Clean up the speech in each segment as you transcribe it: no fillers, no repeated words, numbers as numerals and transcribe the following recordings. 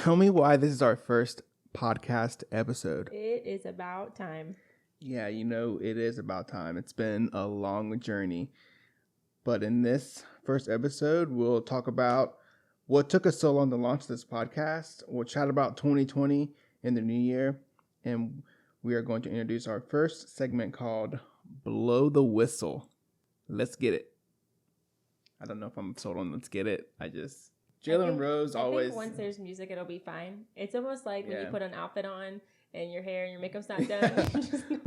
Tell me why this is our first podcast episode. It is about time. Yeah, it is about time. It's been a long journey. But in this first episode, we'll talk about what took us so long to launch this podcast. We'll chat about 2020 in the new year. And we are going to introduce our first segment called Blow the Whistle. Let's get it. I don't know if I'm sold on let's get it. Jalen Rose always. I think once there's music, it'll be fine. It's almost like when you put an outfit on and your hair and your makeup's not done.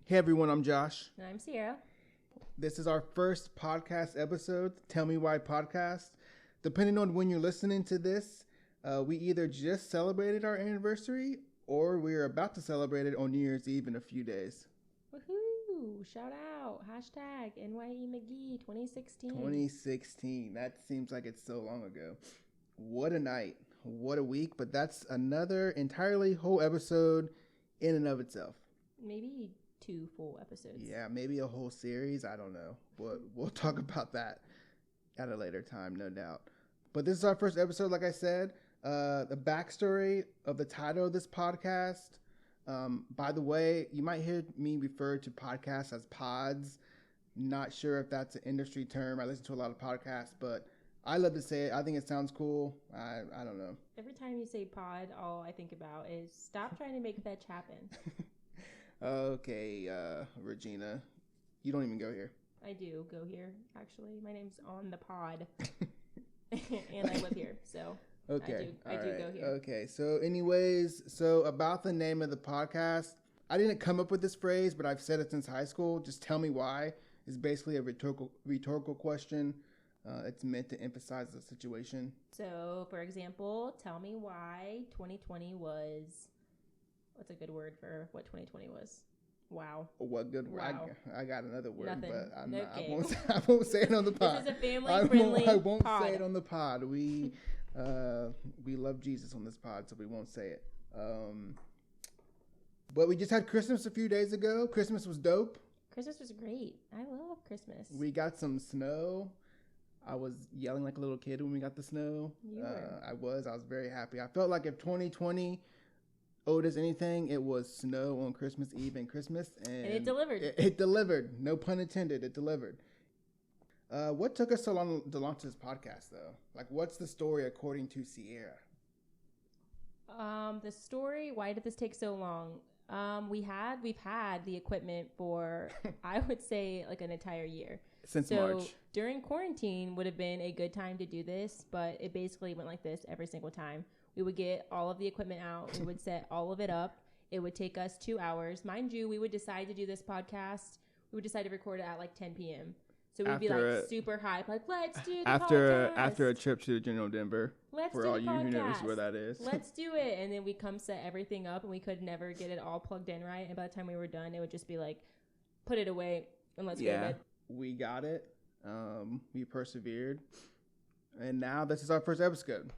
Hey everyone, I'm Josh. And I'm Sierra. This is our first podcast episode, Tell Me Why Podcast. Depending on when you're listening to this, we either just celebrated our anniversary or we're about to celebrate it on New Year's Eve in a few days. Woohoo! Shout out! Hashtag NYE McGee 2016. 2016. That seems like it's so long ago. What a night. What a week. But that's another entirely whole episode in and of itself. Maybe 2 full episodes. Yeah, maybe a whole series. I don't know. We'll talk about that at a later time, no doubt. But this is our first episode, like I said. The backstory of the title of this podcast. By the way, you might hear me refer to podcasts as pods. Not sure if that's an industry term. I listen to a lot of podcasts, but I love to say it. I think it sounds cool. I don't know. Every time you say pod, all I think about is stop trying to make fetch happen. Okay, Regina, you don't even go here. I do go here, actually. My name's on the pod, and I live here, so okay, I do go here. Okay, so anyways, about the name of the podcast, I didn't come up with this phrase, but I've said it since high school. Just tell me why. It's basically a rhetorical question. It's meant to emphasize the situation. So, for example, tell me why 2020 was... What's a good word for what 2020 was? Wow. What good word? Wow. I got another word, Nothing. but Okay. I won't say it on the pod. This is a family-friendly I won't pod. say it on the pod. We love Jesus on this pod, so we won't say it. But we just had Christmas a few days ago. Christmas was dope. Christmas was great. I love Christmas. We got some snow. I was yelling like a little kid when we got the snow. You were. I was very happy. I felt like if 2020 owed us anything, it was snow on Christmas Eve and Christmas. And it delivered. It delivered. No pun intended. It delivered. What took us so long to launch this podcast, though? Like, what's the story according to Sierra? The story, why did this take so long? We've had the equipment for, I would say, like an entire year. Since March. During quarantine would have been a good time to do this, but it basically went like this every single time. We would get all of the equipment out. We would set all of it up. It would take us 2 hours. Mind you, we would decide to do this podcast. We would decide to record it at like 10 p.m. So we'd be like super hype, like, let's do the podcast. After a trip to General Denver. Let's for do all the you podcast. who knows where that is. Let's do it. And then we come set everything up, and we could never get it all plugged in right. And by the time we were done, it would just be like, put it away and let's go to bed. We got it. We persevered. And now this is our first episode.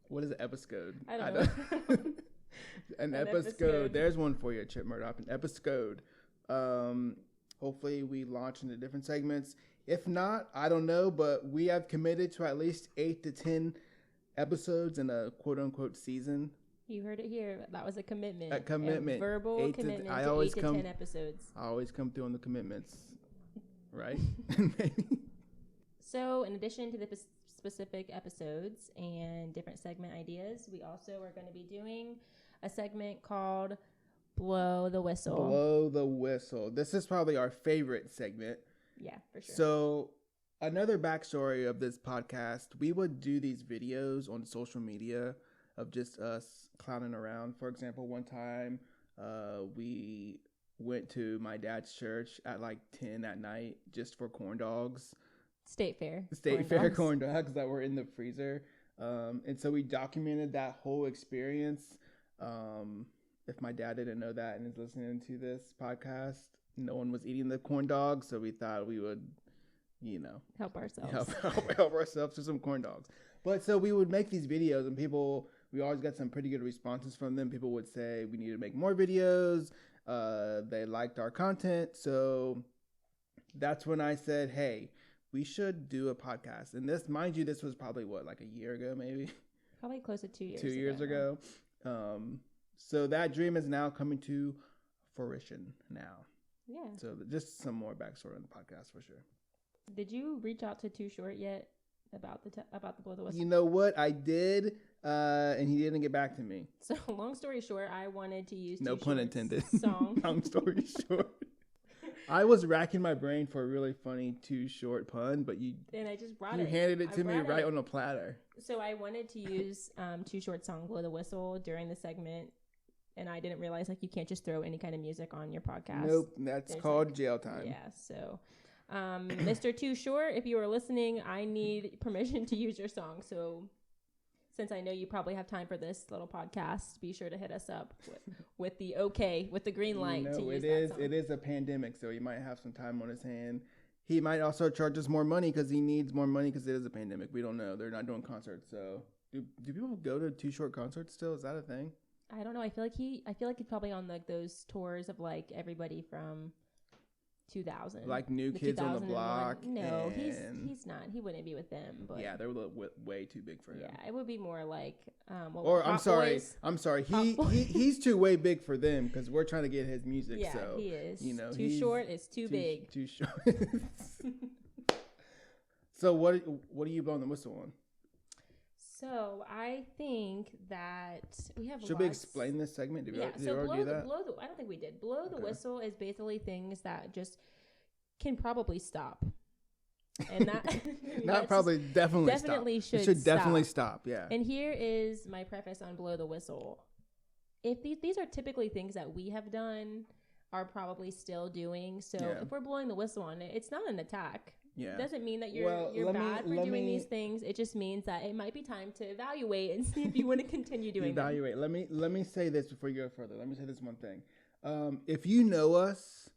What is an episode? I don't know. An episode. There's one for you, Chip Murdoch. An episode. Hopefully we launch into different segments. If not, I don't know, but we have committed to at least 8 to 10 episodes in a quote-unquote season. You heard it here. That was a commitment. A commitment. A verbal commitment to 8 to 10 episodes. I always come through on the commitments. Right? So, in addition to the specific episodes and different segment ideas, we also are going to be doing a segment called Blow the Whistle. Blow the Whistle. This is probably our favorite segment. Yeah, for sure. So, another backstory of this podcast, we would do these videos on social media of just us clowning around. For example, one time we went to my dad's church at like 10 at night just for corn dogs. State Fair corn dogs that were in the freezer. And so we documented that whole experience. if my dad didn't know that and is listening to this podcast, no one was eating the corn dogs, so we thought we would, help ourselves. help ourselves to some corn dogs. But so we would make these videos, and we always got some pretty good responses from them. People would say we need to make more videos. They liked our content, so that's when I said, hey, we should do a podcast. And this, mind you, this was probably like a year ago, maybe. Probably close to 2 years. 2 years ago. So that dream is now coming to fruition now. Yeah. So just some more backstory on the podcast for sure. Did you reach out to Too Short yet about the Blow the Whistle? You know what? I did, and he didn't get back to me. So long story short, I wanted to use no Too pun Short's intended. Song. Long story short. I was racking my brain for a really funny Too Short pun, but you I just brought you it. handed it to me right on a platter. So I wanted to use Too Short's song "Blow the Whistle" during the segment, and I didn't realize you can't just throw any kind of music on your podcast. Nope, that's called jail time. Yeah. So, Mr. Too Short, if you are listening, I need permission to use your song. So, since I know you probably have time for this little podcast, be sure to hit us up with the green light to use that song. It is a pandemic, so he might have some time on his hand. He might also charge us more money because he needs more money because it is a pandemic. We don't know. They're not doing concerts. So do people go to Too Short concerts still? Is that a thing? I don't know. I feel like he's probably on those tours of everybody from 2000, like New Kids on the Block. No, he's not. He wouldn't be with them. But yeah, they're way too big for him. Yeah, it would be more like. I'm sorry. He's too way big for them because we're trying to get his music. Yeah, so, he is. Too Short is too big. Too short. So what are you blowing the whistle on? So I think that we have. Should we explain this segment? Did we already do that? I don't think we did. Blow the whistle is basically things that just can probably stop, and that definitely should definitely stop. Yeah. And here is my preface on blow the whistle. If these are typically things that we have done, are probably still doing. So if we're blowing the whistle on it, it's not an attack. Yeah. It doesn't mean that you're bad for doing these things. It just means that it might be time to evaluate and see if you want to continue doing them. Let me say this before you go further. Let me say this one thing. If you know us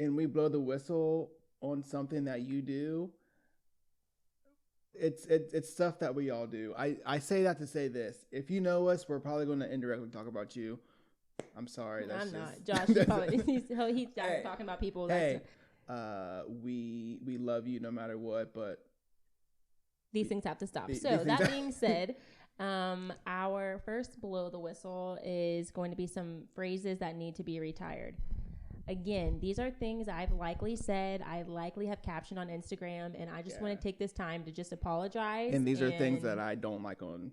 and we blow the whistle on something that you do, it's stuff that we all do. I say that to say this. If you know us, we're probably going to indirectly talk about you. I'm sorry. I'm not. Josh, he's talking about people. We love you no matter what, but these things have to stop. So that being said, our first blow the whistle is going to be some phrases that need to be retired. Again, these are things I've likely said, I likely have captioned on Instagram, and I just want to take this time to just apologize. And these are things that I don't like on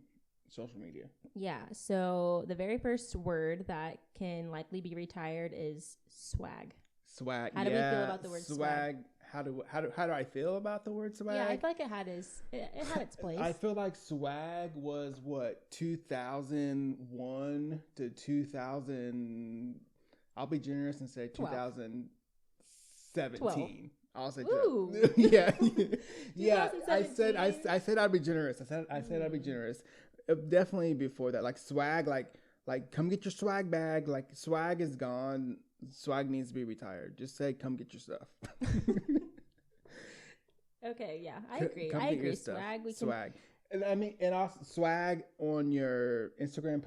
social media. Yeah. So the very first word that can likely be retired is swag. Swag. How do we feel about the word swag? How do I feel about the word swag? Yeah, I feel like it had its place. I feel like swag was 2001 to 2000. I'll be generous and say 2017. 12. I'll say 12. Yeah. Yeah. I said I'd be generous. I said I'd be generous. Definitely before that, like swag, like come get your swag bag. Like swag is gone. Swag needs to be retired. Just say, come get your stuff. Okay, yeah, I agree. Swag. And also swag on your Instagram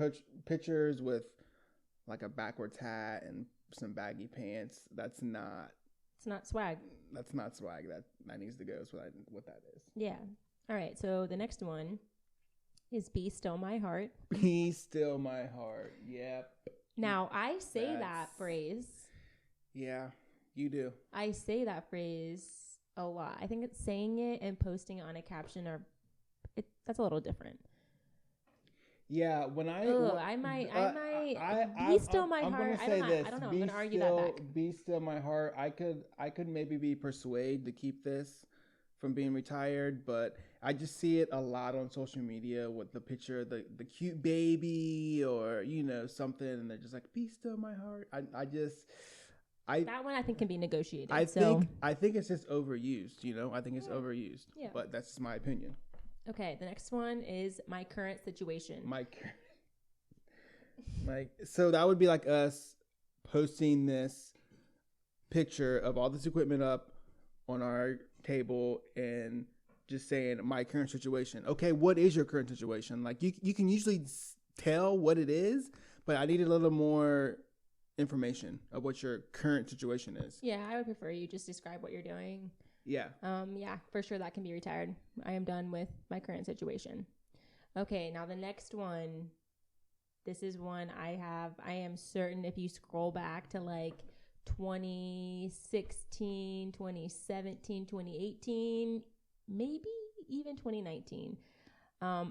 pictures with like a backwards hat and some baggy pants. It's not swag. That's not swag. That needs to go. Is what that is. Yeah. All right. So the next one is "Be Still My Heart." Be still my heart. Yep. Now, I say that phrase. Yeah, you do. I say that phrase a lot. I think it's saying it and posting it on a caption that's a little different. Yeah, when I might be still my heart. I don't know. I'm gonna argue that back. Be still my heart. I could maybe be persuaded to keep this from being retired, but I just see it a lot on social media with the picture of the cute baby or something, and they're just like, be still my heart. That one I think can be negotiated. I think it's just overused, I think it's overused. Yeah. But that's just my opinion. Okay, the next one is my current situation. Like, so that would be like us posting this picture of all this equipment up on our table and just saying my current situation. Okay, what is your current situation? Like, you can usually tell what it is, but I need a little more information of what your current situation is. Yeah, I would prefer you just describe what you're doing. Yeah. Yeah, for sure that can be retired. I am done with my current situation. Okay, now the next one. This is one I am certain if you scroll back to like 2016, 2017, 2018, maybe even 2019.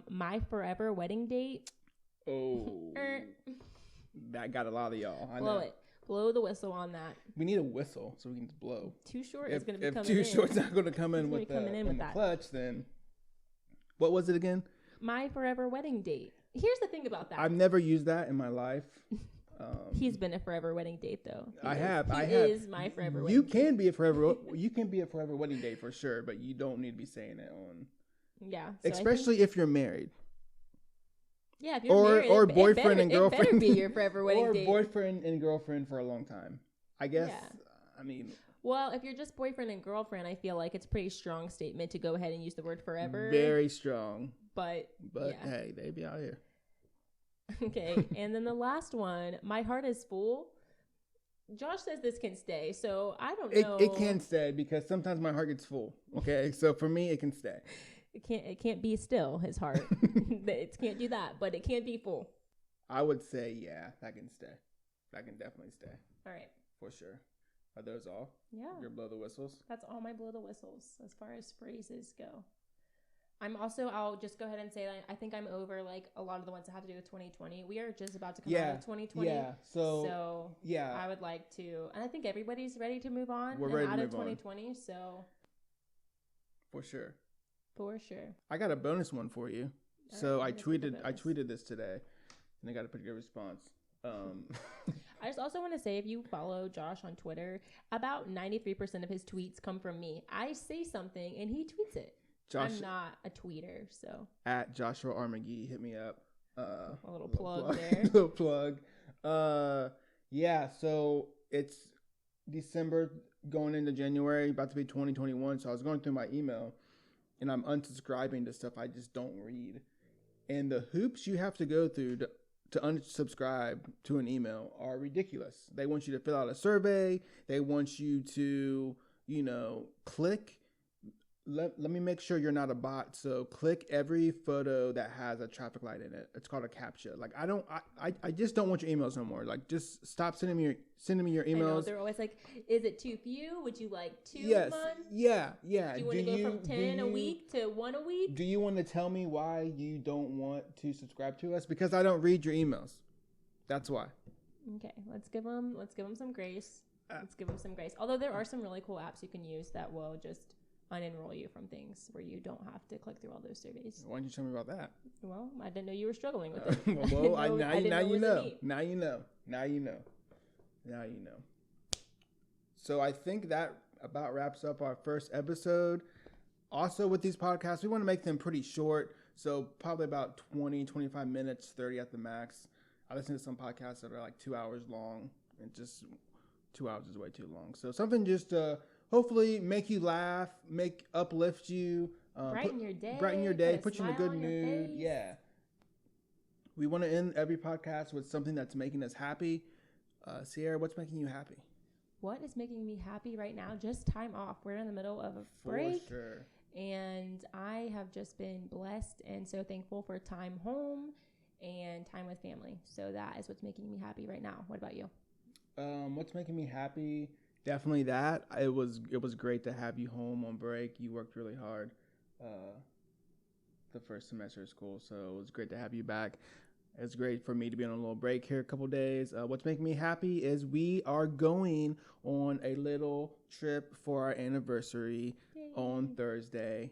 My forever wedding date. Oh. That got a lot of y'all. I Blow know. it. Blow the whistle on that. We need a whistle so we can just blow. Too short is going to be coming in. in. If Too Short's not going to come in with the clutch, then what was it again? My forever wedding date. Here's the thing about that. I've never used that in my life. He's been a forever wedding date though. He He is my forever wedding date. Can be a forever wedding date for sure, but you don't need to be saying it on. Yeah. So especially if you're married. Yeah, if you're married, or boyfriend and girlfriend. It better be your forever wedding date. Or boyfriend and girlfriend for a long time. I guess. Yeah. I mean. Well, if you're just boyfriend and girlfriend, I feel like it's a pretty strong statement to go ahead and use the word forever. Very strong. But yeah. Hey, they be out here. Okay, and then the last one, my heart is full. Josh says this can stay, so I don't know. It can stay because sometimes my heart gets full. Okay, so for me, it can stay. It can't be still, his heart. It can't do that, but it can't be full. I would say, yeah, that can stay. That can definitely stay. All right. For sure. Are those all? Yeah. Your blow the whistles? That's all my blow the whistles as far as phrases go. I'll just go ahead and say that I think I'm over like a lot of the ones that have to do with 2020. We are just about to come out of 2020. Yeah. So yeah. I would like to, and I think everybody's ready to move on. We're ready to out move of 2020. On. So for sure. For sure. I got a bonus one for you. All so right, I tweeted this today, and I got a pretty good response. I just also want to say, if you follow Josh on Twitter, about 93% of his tweets come from me. I say something and he tweets it. I'm not a tweeter, so. At Joshua R. McGee, hit me up. A little plug there. Little plug. Yeah, so it's December going into January, about to be 2021. So I was going through my email, and I'm unsubscribing to stuff I just don't read. And the hoops you have to go through to unsubscribe to an email are ridiculous. They want you to fill out a survey. They want you to, click. Let me make sure you're not a bot. So click every photo that has a traffic light in it. It's called a CAPTCHA. Like I just don't want your emails no more. Like just stop sending me your emails. I know, they're always like, is it too few? Would you like 2 yes. a month? Yeah. Do you want to go from 10 a week to 1 a week? Do you want to tell me why you don't want to subscribe to us? Because I don't read your emails. That's why. Okay, let's give them some grace. Although there are some really cool apps you can use that will just unenroll you from things where you don't have to click through all those surveys. Why don't you tell me about that? Well, I didn't know you were struggling with it. Now you know. So I think that about wraps up our first episode. Also with these podcasts, we want to make them pretty short. So probably about 20, 25 minutes, 30 at the max. I listen to some podcasts that are like 2 hours long, and just 2 hours is way too long. So something just hopefully make you laugh, uplift you, brighten your day, put you in a good mood. Yeah. We want to end every podcast with something that's making us happy. Sierra, what's making you happy? What is making me happy right now? Just time off. We're in the middle of a break. For sure. And I have just been blessed and so thankful for time home and time with family. So that is what's making me happy right now. What about you? What's making me happy? Definitely that. It was great to have you home on break. You worked really hard the first semester of school, so it was great to have you back. It's great for me to be on a little break here a couple days. What's making me happy is we are going on a little trip for our anniversary on Thursday.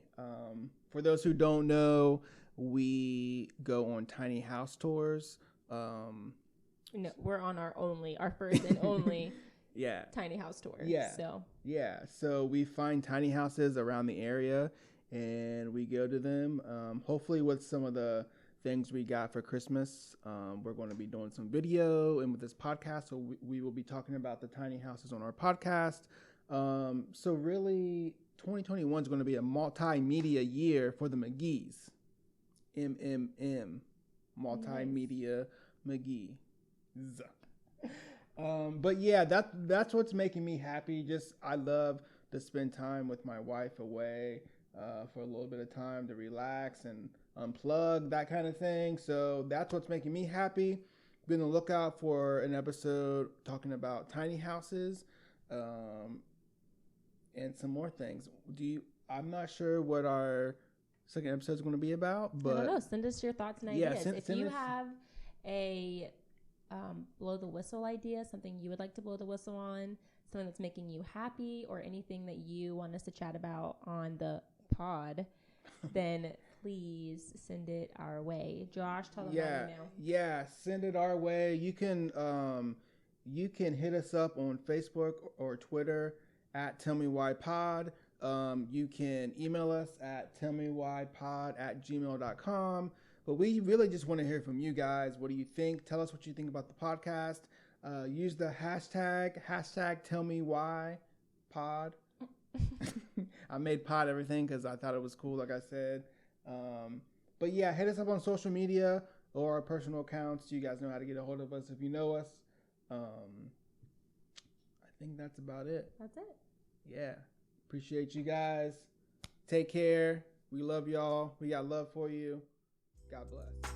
For those who don't know, we go on tiny house tours. No, we're on our first and only tiny house tour. So we find tiny houses around the area and we go to them, hopefully with some of the things we got for Christmas. We're going to be doing some video and with this podcast, so we will be talking about the tiny houses on our podcast. So really, 2021 is going to be a multimedia year for the McGees. MMM, multimedia McGee. But yeah, that's what's making me happy. Just I love to spend time with my wife away for a little bit of time to relax and unplug, that kind of thing. So that's what's making me happy. Be on the lookout for an episode talking about tiny houses and some more things. I'm not sure what our second episode is going to be about, but I don't know. Send us your thoughts and ideas. If you us have a blow the whistle idea, something you would like to blow the whistle on, something that's making you happy, or anything that you want us to chat about on the pod, then please send it our way. Josh, tell them our email. Yeah, send it our way. You can hit us up on Facebook or Twitter at Tell Me Why Pod. You can email us at tellmewhypod@gmail.com. But we really just want to hear from you guys. What do you think? Tell us what you think about the podcast. Use the hashtag #TellMeWhyPod. I made pod everything because I thought it was cool, like I said. But yeah, hit us up on social media or our personal accounts. You guys know how to get a hold of us if you know us. I think that's about it. That's it. Yeah. Appreciate you guys. Take care. We love y'all. We got love for you. God bless.